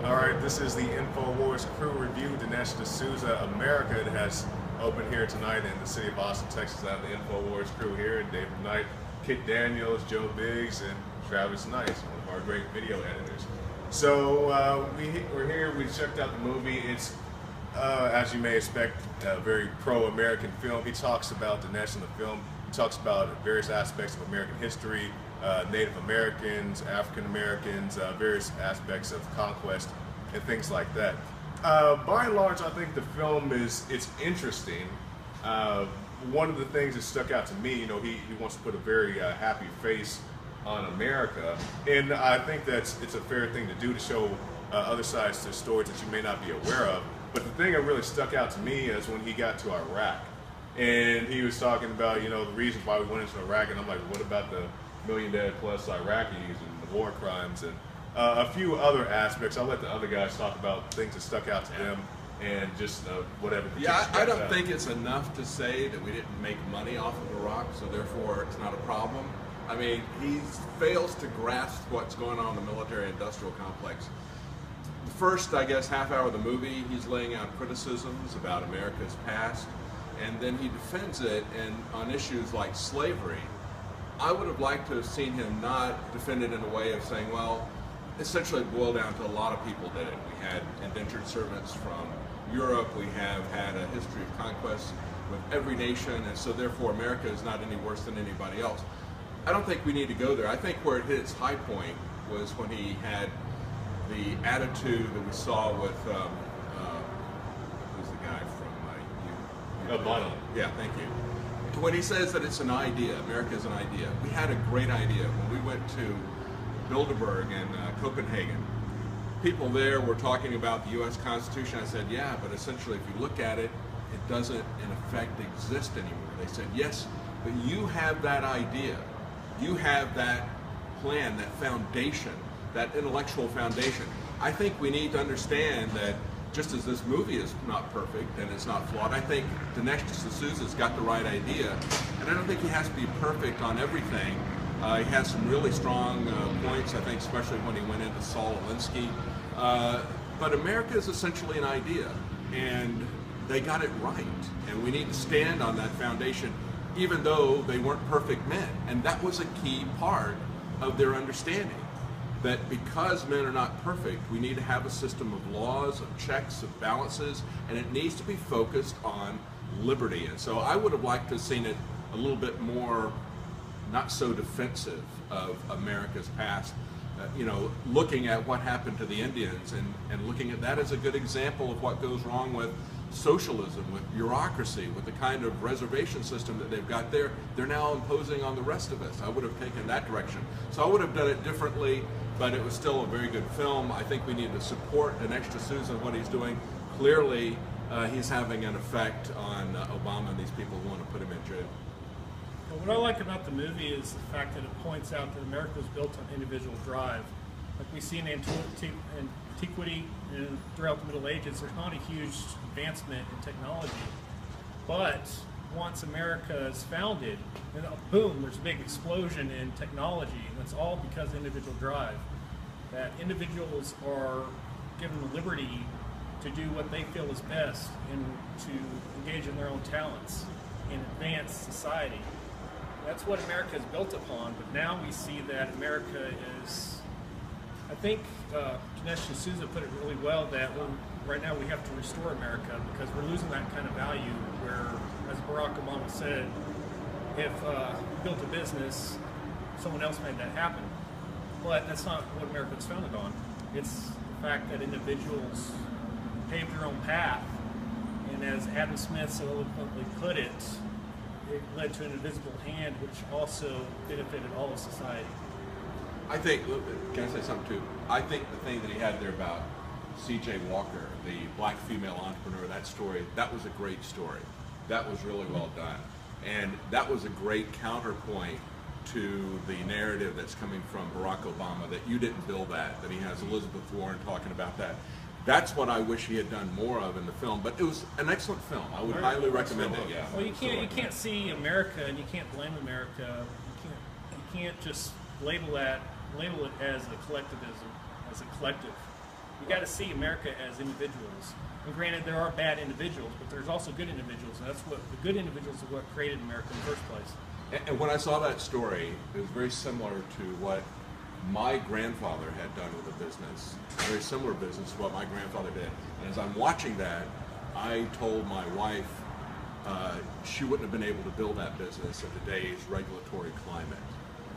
All right, this is the Infowars crew review. Dinesh D'Souza, America, has opened here tonight in the city of Austin, Texas. I have the Infowars crew here: David Knight, Kit Daniels, Joe Biggs, and Travis Nice, one of our great video editors. So we're here. We checked out the movie. It's, as you may expect, a very pro-American film. He talks about Dinesh in the film. He talks about various aspects of American history, Native Americans, African Americans, various aspects of conquest, and things like that. By and large, I think the film it's interesting. One of the things that stuck out to me, he wants to put a very happy face on America, and I think it's a fair thing to do, to show other sides to stories that you may not be aware of. But the thing that really stuck out to me is when he got to Iraq, and he was talking about the reasons why we went into Iraq, and I'm like, what about the million dead plus Iraqis and the war crimes and a few other aspects? I'll let the other guys talk about things that stuck out to them and just whatever. Yeah, I don't think it's enough to say that we didn't make money off of Iraq, so therefore it's not a problem. I mean, he fails to grasp what's going on in the military-industrial complex. The first, I guess, half hour of the movie, he's laying out criticisms about America's past, and then he defends it on issues like slavery. I would have liked to have seen him not defend it in a way of saying, well, essentially it boiled down to a lot of people did it. We had indentured servants from Europe, we have had a history of conquest with every nation, and so therefore America is not any worse than anybody else. I don't think we need to go there. I think where it hit its high point was when he had the attitude that we saw with, who's the guy from Obama. Yeah, thank you. When he says that it's an idea, America is an idea. We had a great idea when we went to Bilderberg in Copenhagen. People there were talking about the U.S. Constitution. I said, yeah, but essentially if you look at it, it doesn't in effect exist anymore. They said, yes, but you have that idea. You have that plan, that foundation, that intellectual foundation. I think we need to understand that just as this movie is not perfect and it's not flawed, I think Dinesh D'Souza's got the right idea, and I don't think he has to be perfect on everything. He has some really strong points, I think, especially when he went into Saul Alinsky. But America is essentially an idea, and they got it right, and we need to stand on that foundation, even though they weren't perfect men. And that was a key part of their understanding, that because men are not perfect, we need to have a system of laws, of checks, of balances, and it needs to be focused on liberty. And so I would have liked to have seen it a little bit more, not so defensive of America's past, looking at what happened to the Indians and looking at that as a good example of what goes wrong with socialism, with bureaucracy, with the kind of reservation system that they've got there. They're now imposing on the rest of us. I would have taken that direction. So I would have done it differently, but it was still a very good film. I think we need to support Dinesh D'Souza and what he's doing. Clearly, he's having an effect on Obama and these people who want to put him in jail. Well, what I like about the movie is the fact that it points out that America was built on individual drive. Like we see in antiquity and throughout the Middle Ages, there's not a huge advancement in technology. But once America is founded, then boom, there's a big explosion in technology, and that's all because of individual drive. That individuals are given the liberty to do what they feel is best and to engage in their own talents and advance society. That's what America is built upon, but now we see that America is, I think Dinesh D'Souza put it really well, that right now we have to restore America because we're losing that kind of value where, as Barack Obama said, if we built a business, someone else made that happen. But that's not what America was founded on. It's the fact that individuals paved their own path, and as Adam Smith so eloquently put it, it led to an invisible hand which also benefited all of society. I think, can I say something too? I think the thing that he had there about C.J. Walker, the black female entrepreneur, that story, that was a great story. That was really well done. And that was a great counterpoint to the narrative that's coming from Barack Obama, that you didn't build that he has Elizabeth Warren talking about that. That's what I wish he had done more of in the film, but it was an excellent film. I would highly recommend it. Yeah. Well, you can't see America and you can't blame America. You can't just label it as a collectivism, as a collective. You got to see America as individuals. And granted, there are bad individuals, but there's also good individuals, and that's what the good individuals are what created America in the first place. And when I saw that story, it was very similar to what my grandfather had done with a business, a very similar business to what my grandfather did. And as I'm watching that, I told my wife she wouldn't have been able to build that business in today's regulatory climate.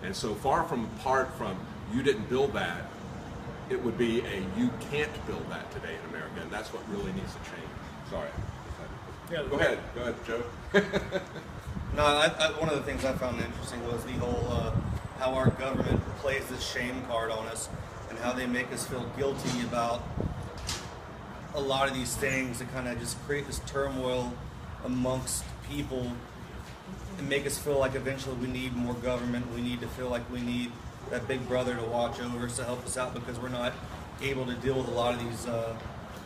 And so far apart from you didn't build that, it would be you can't build that today in America, and that's what really needs to change. Sorry. Yeah, Go ahead, Joe. No, one of the things I found interesting was the whole how our government plays this shame card on us, and how they make us feel guilty about a lot of these things that kind of just create this turmoil amongst people and make us feel like eventually we need more government. We need to feel like we need that big brother to watch over us, to help us out, because we're not able to deal with a lot of these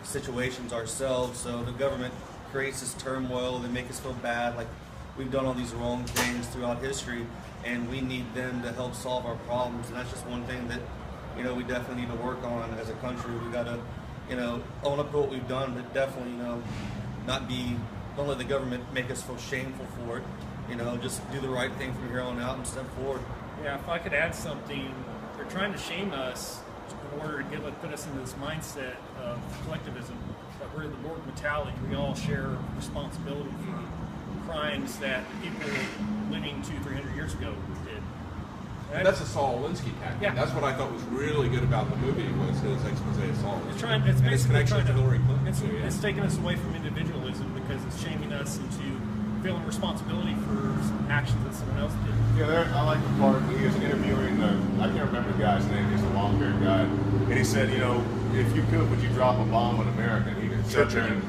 situations ourselves. So the government creates this turmoil. They make us feel bad, like we've done all these wrong things throughout history, and we need them to help solve our problems. And that's just one thing that, you know, we definitely need to work on as a country. We got to, you know, own up to what we've done, but definitely, you know, don't let the government make us feel shameful for it. You know, just do the right thing from here on out and step forward. Yeah, if I could add something, they're trying to shame us in order to put us into this mindset of collectivism, that we're the Borg mentality. We all share responsibility for crimes that people living 200-300 years ago did. And that's a Saul Alinsky tactic. Yeah. That's what I thought was really good about the movie, was his expose of Saul Alinsky. It's basically connection to Hillary Clinton. It's taking us away from individualism, because it's shaming us into feeling responsibility for actions that someone else did. Yeah, I like the part he was interviewing I can't remember the guy's name. He's a long-haired guy, and he said, you know, if you could, would you drop a bomb on America? And he sat there and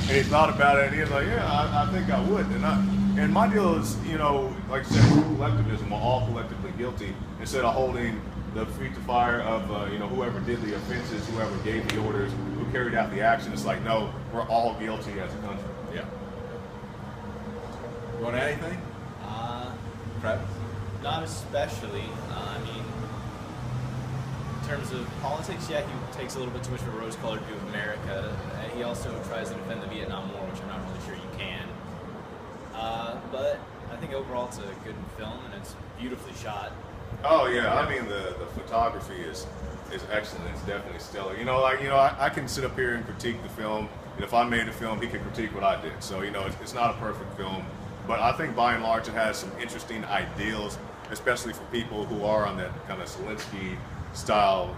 he thought about it, and he was like, yeah, I think I would. And my deal is, you know, like I said, collectivism. We're all collectively guilty. Instead of holding the feet to fire of you know, whoever did the offenses, whoever gave the orders, who carried out the action, it's like, no, we're all guilty as a country. Yeah. You want to add anything? Travis? Not especially. I mean, in terms of politics, yeah, he takes a little bit too much of a rose-colored view of America. He also tries to defend the Vietnam War, which I'm not really sure you can. But I think overall it's a good film, and it's beautifully shot. Oh yeah, I mean the photography is excellent. It's definitely stellar. You know, I can sit up here and critique the film. And if I made a film, he could critique what I did. So, you know, it's not a perfect film, but I think by and large it has some interesting ideals, especially for people who are on that kind of Zelensky style.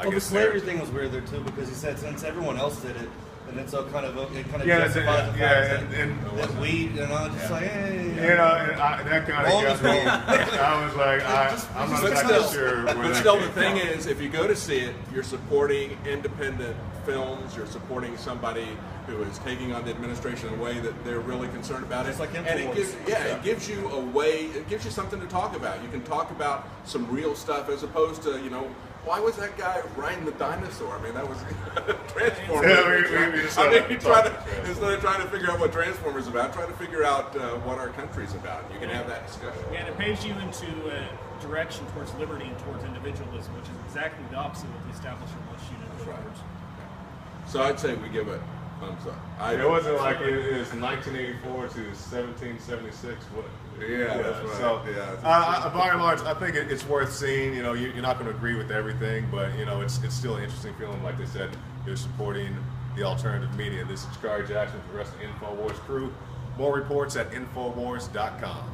The slavery thing was weird there too, because he said since everyone else did it, and it's so kind of justifies the fact that we, you know, just like, hey, you know, and that kind of got me. I was like, I'm not exactly sure. But still, the thing is, if you go to see it, you're supporting independent films. You're supporting somebody who is taking on the administration in a way that they're really concerned about it. It's like and Infowars. it gives you a way. It gives you something to talk about. You can talk about some real stuff as opposed to, you know, why was that guy riding the dinosaur? I mean, that was Transformers. Instead of trying to figure out what Transformers is about, try to figure out what our country's about. You can have that discussion. Yeah, and it paves you into a direction towards liberty and towards individualism, which is exactly the opposite of what the establishment wants you to go towards. So I'd say we give it thumbs up. It wasn't like it was 1984 to 1776. Yeah, that's right. So, by and large, I think it's worth seeing. You know, you're not going to agree with everything, but you know, it's still an interesting film. Like they said, you're supporting the alternative media. This is Kari Jackson for the rest of the Infowars crew. More reports at Infowars.com.